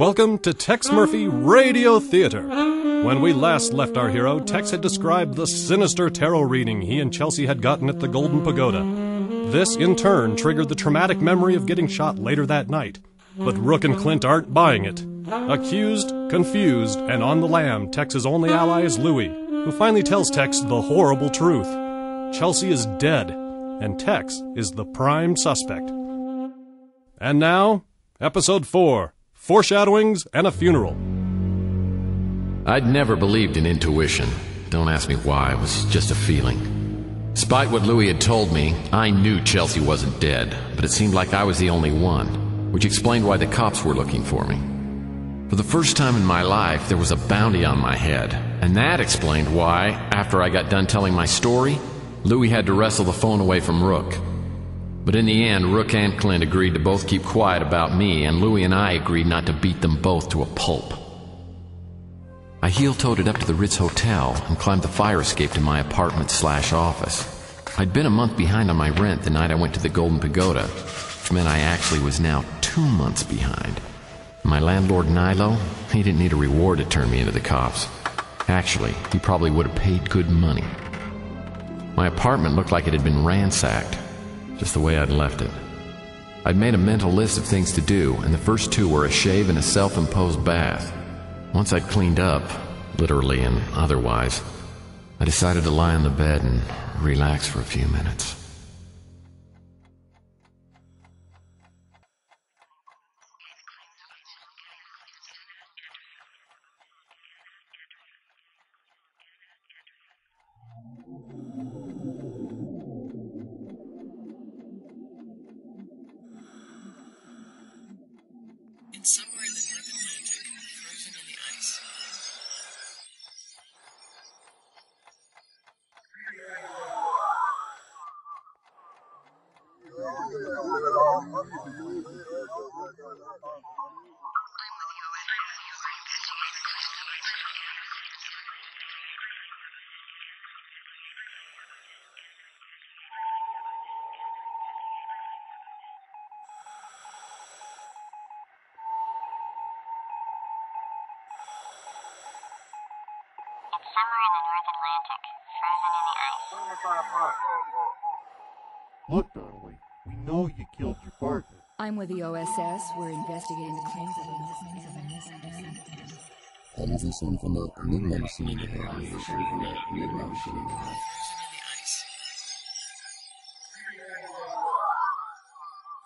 Welcome to Tex Murphy Radio Theater. When we last left our hero, Tex had described the sinister tarot reading he and Chelsea had gotten at the Golden Pagoda. This, in turn, triggered the traumatic memory of getting shot later that night. But Rook and Clint aren't buying it. Accused, confused, and on the lam, Tex's only ally is Louie, who finally tells Tex the horrible truth. Chelsea is dead, and Tex is the prime suspect. And now, Episode 4, Foreshadowings and a Funeral. I'd never believed in intuition. Don't ask me why, it was just a feeling. Despite what Louie had told me, I knew Chelsea wasn't dead, but it seemed like I was the only one, which explained why the cops were looking for me. For the first time in my life, there was a bounty on my head, and that explained why, after I got done telling my story, Louie had to wrestle the phone away from Rook. But in the end, Rook and Clint agreed to both keep quiet about me, and Louie and I agreed not to beat them both to a pulp. I heel-toed up to the Ritz Hotel and climbed the fire escape to my apartment/office. I'd been a month behind on my rent the night I went to the Golden Pagoda, which meant I actually was now 2 months behind. My landlord, Nilo, he didn't need a reward to turn me into the cops. Actually, he probably would have paid good money. My apartment looked like it had been ransacked, just the way I'd left it. I'd made a mental list of things to do, and the first two were a shave and a self-imposed bath. Once I'd cleaned up, literally and otherwise, I decided to lie on the bed and relax for a few minutes. Somewhere in the North Atlantic, frozen in the ice. Somewhere in the North Atlantic, frozen in the ice. Look, Donnelly, we know you killed your partner. I'm with the O.S.S. We're investigating the claims of a missing. Haben Sie schon von der Enigma-Maschine gehört?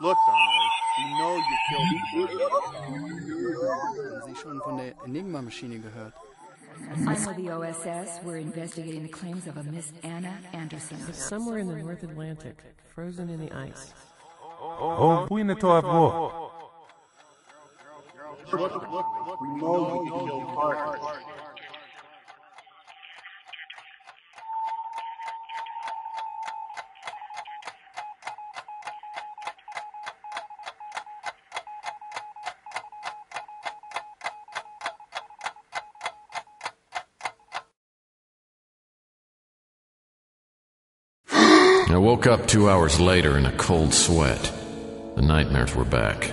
Look, Donnelly, we know you killed your partner. Haben Sie schon von der Enigma-Maschine gehört? I'm with the O.S.S. We're investigating the claims of a Miss Anna Anderson. It's somewhere in the North Atlantic, frozen in the ice. Oh, we know you killed your partner. I woke up 2 hours later in a cold sweat. The nightmares were back.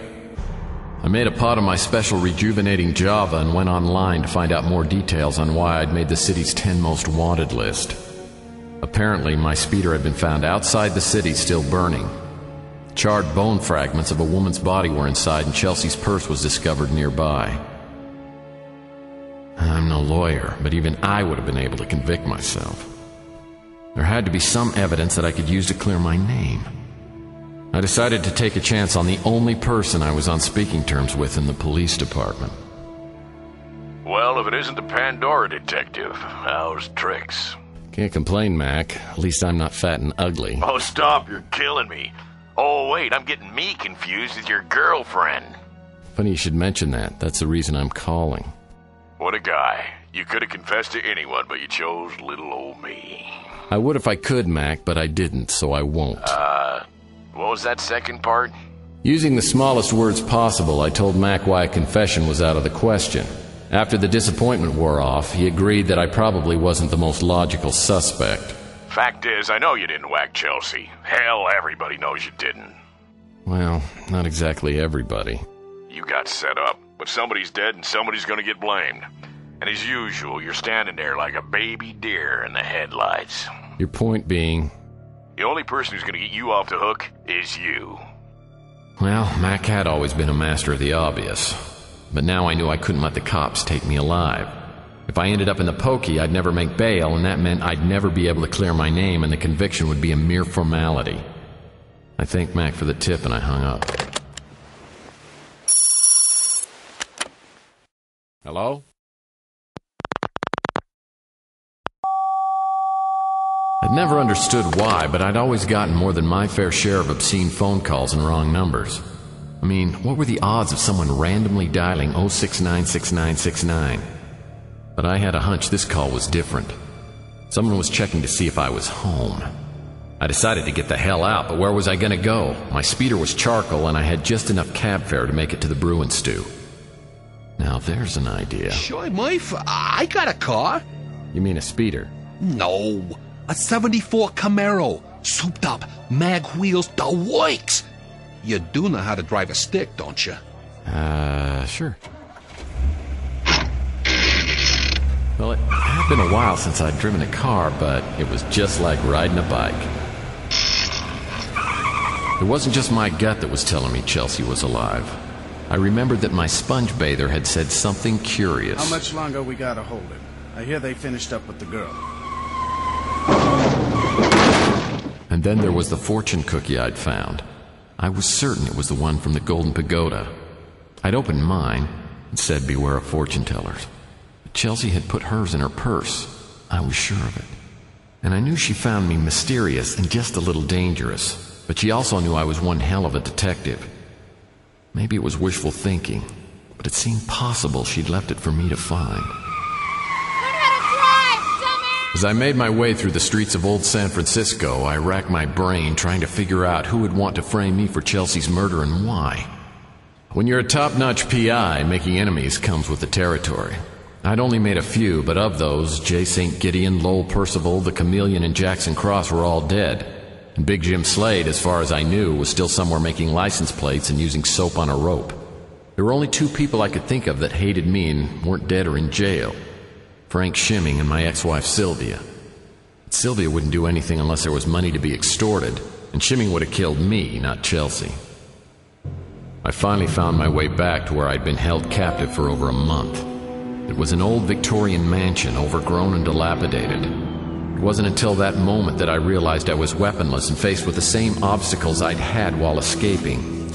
I made a pot of my special rejuvenating Java and went online to find out more details on why I'd made the city's 10 most wanted list. Apparently, my speeder had been found outside the city still burning. Charred bone fragments of a woman's body were inside, and Chelsea's purse was discovered nearby. I'm no lawyer, but even I would have been able to convict myself. There had to be some evidence that I could use to clear my name. I decided to take a chance on the only person I was on speaking terms with in the police department. Well, if it isn't the Pandora detective, how's tricks? Can't complain, Mac. At least I'm not fat and ugly. Oh, stop, you're killing me. Oh, wait, I'm getting me confused with your girlfriend. Funny you should mention that. That's the reason I'm calling. What a guy. You could have confessed to anyone, but you chose little old me. I would if I could, Mac, but I didn't, so I won't. What was that second part? Using the smallest words possible, I told Mac why a confession was out of the question. After the disappointment wore off, he agreed that I probably wasn't the most logical suspect. Fact is, I know you didn't whack Chelsea. Hell, everybody knows you didn't. Well, not exactly everybody. You got set up. But somebody's dead and somebody's gonna get blamed. And as usual, you're standing there like a baby deer in the headlights. Your point being? The only person who's gonna get you off the hook is you. Well, Mac had always been a master of the obvious. But now I knew I couldn't let the cops take me alive. If I ended up in the pokey, I'd never make bail, and that meant I'd never be able to clear my name, and the conviction would be a mere formality. I thanked Mac for the tip, and I hung up. Hello? I'd never understood why, but I'd always gotten more than my fair share of obscene phone calls and wrong numbers. I mean, what were the odds of someone randomly dialing 0696969? But I had a hunch this call was different. Someone was checking to see if I was home. I decided to get the hell out, but where was I going to go? My speeder was charcoal, and I had just enough cab fare to make it to the Bruin Stew. Now there's an idea. Sure, Murph. I got a car. You mean a speeder? No, a 74 Camaro. Souped up, mag wheels, the works. You do know how to drive a stick, don't you? Sure. Well, it had been a while since I'd driven a car, but it was just like riding a bike. It wasn't just my gut that was telling me Chelsea was alive. I remembered that my sponge bather had said something curious. How much longer we gotta hold him? I hear they finished up with the girl. And then there was the fortune cookie I'd found. I was certain it was the one from the Golden Pagoda. I'd opened mine and said, "Beware of fortune tellers." Chelsea had put hers in her purse. I was sure of it. And I knew she found me mysterious and just a little dangerous, but she also knew I was one hell of a detective. Maybe it was wishful thinking, but it seemed possible she'd left it for me to find. As I made my way through the streets of old San Francisco, I racked my brain trying to figure out who would want to frame me for Chelsea's murder and why. When you're a top-notch PI, making enemies comes with the territory. I'd only made a few, but of those, J. St. Gideon, Lowell Percival, the Chameleon, and Jackson Cross were all dead. And Big Jim Slade, as far as I knew, was still somewhere making license plates and using soap on a rope. There were only two people I could think of that hated me and weren't dead or in jail. Frank Shimming and my ex-wife Sylvia. But Sylvia wouldn't do anything unless there was money to be extorted, and Shimming would have killed me, not Chelsea. I finally found my way back to where I'd been held captive for over a month. It was an old Victorian mansion, overgrown and dilapidated. It wasn't until that moment that I realized I was weaponless and faced with the same obstacles I'd had while escaping.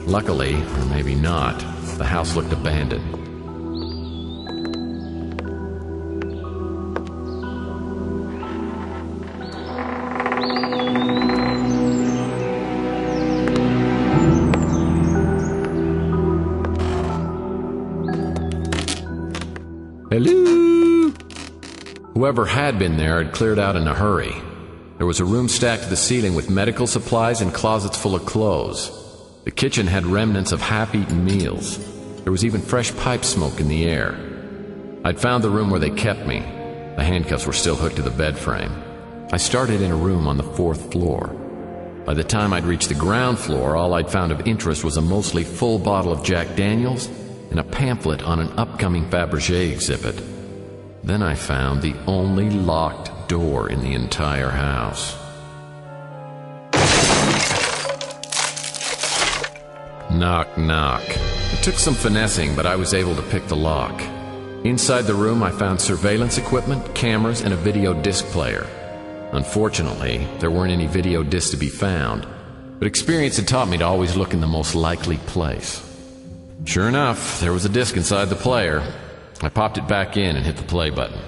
Luckily, or maybe not, the house looked abandoned. Hello? Whoever had been there had cleared out in a hurry. There was a room stacked to the ceiling with medical supplies and closets full of clothes. The kitchen had remnants of half-eaten meals. There was even fresh pipe smoke in the air. I'd found the room where they kept me. The handcuffs were still hooked to the bed frame. I started in a room on the 4th floor. By the time I'd reached the ground floor, all I'd found of interest was a mostly full bottle of Jack Daniels and a pamphlet on an upcoming Fabergé exhibit. Then I found the only locked door in the entire house. Knock, knock. It took some finessing, but I was able to pick the lock. Inside the room, I found surveillance equipment, cameras, and a video disc player. Unfortunately, there weren't any video discs to be found, but experience had taught me to always look in the most likely place. Sure enough, there was a disc inside the player. I popped it back in and hit the play button.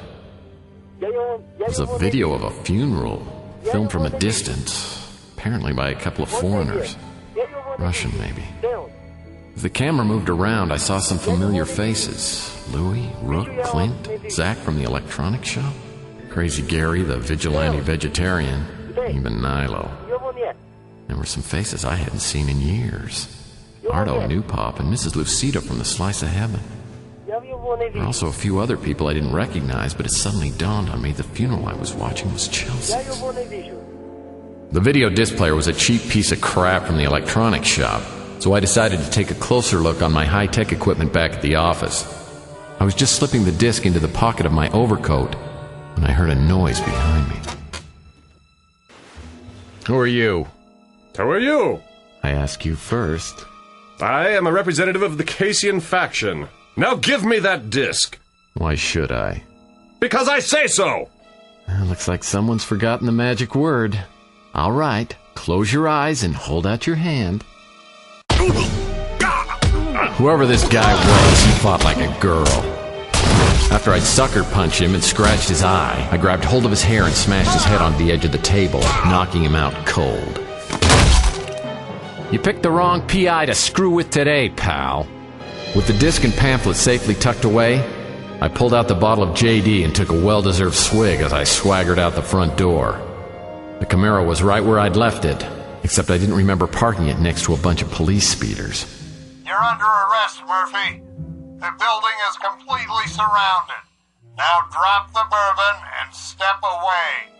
It was a video of a funeral, filmed from a distance, apparently by a couple of foreigners. Russian, maybe. As the camera moved around, I saw some familiar faces. Louie, Rook, Clint, Zach from the electronics shop, Crazy Gary, the vigilante vegetarian, even Nilo. There were some faces I hadn't seen in years. Ardo Newpop and Mrs. Lucida from the Slice of Heaven. There were also a few other people I didn't recognize, but it suddenly dawned on me the funeral I was watching was Chelsea's. The video disc player was a cheap piece of crap from the electronics shop. so I decided to take a closer look on my high-tech equipment back at the office. I was just slipping the disc into the pocket of my overcoat when I heard a noise behind me. Who are you? Who are you? I ask you first. I am a representative of the Caycian faction. Now give me that disc. Why should I? Because I say so! Looks like someone's forgotten the magic word. All right, close your eyes and hold out your hand. Whoever this guy was, he fought like a girl. After I'd sucker punched him and scratched his eye, I grabbed hold of his hair and smashed his head on the edge of the table, knocking him out cold. You picked the wrong PI to screw with today, pal. With the disc and pamphlet safely tucked away, I pulled out the bottle of JD and took a well-deserved swig as I swaggered out the front door. The Camaro was right where I'd left it, except I didn't remember parking it next to a bunch of police speeders. You're under arrest, Murphy. The building is completely surrounded. Now drop the bourbon and step away.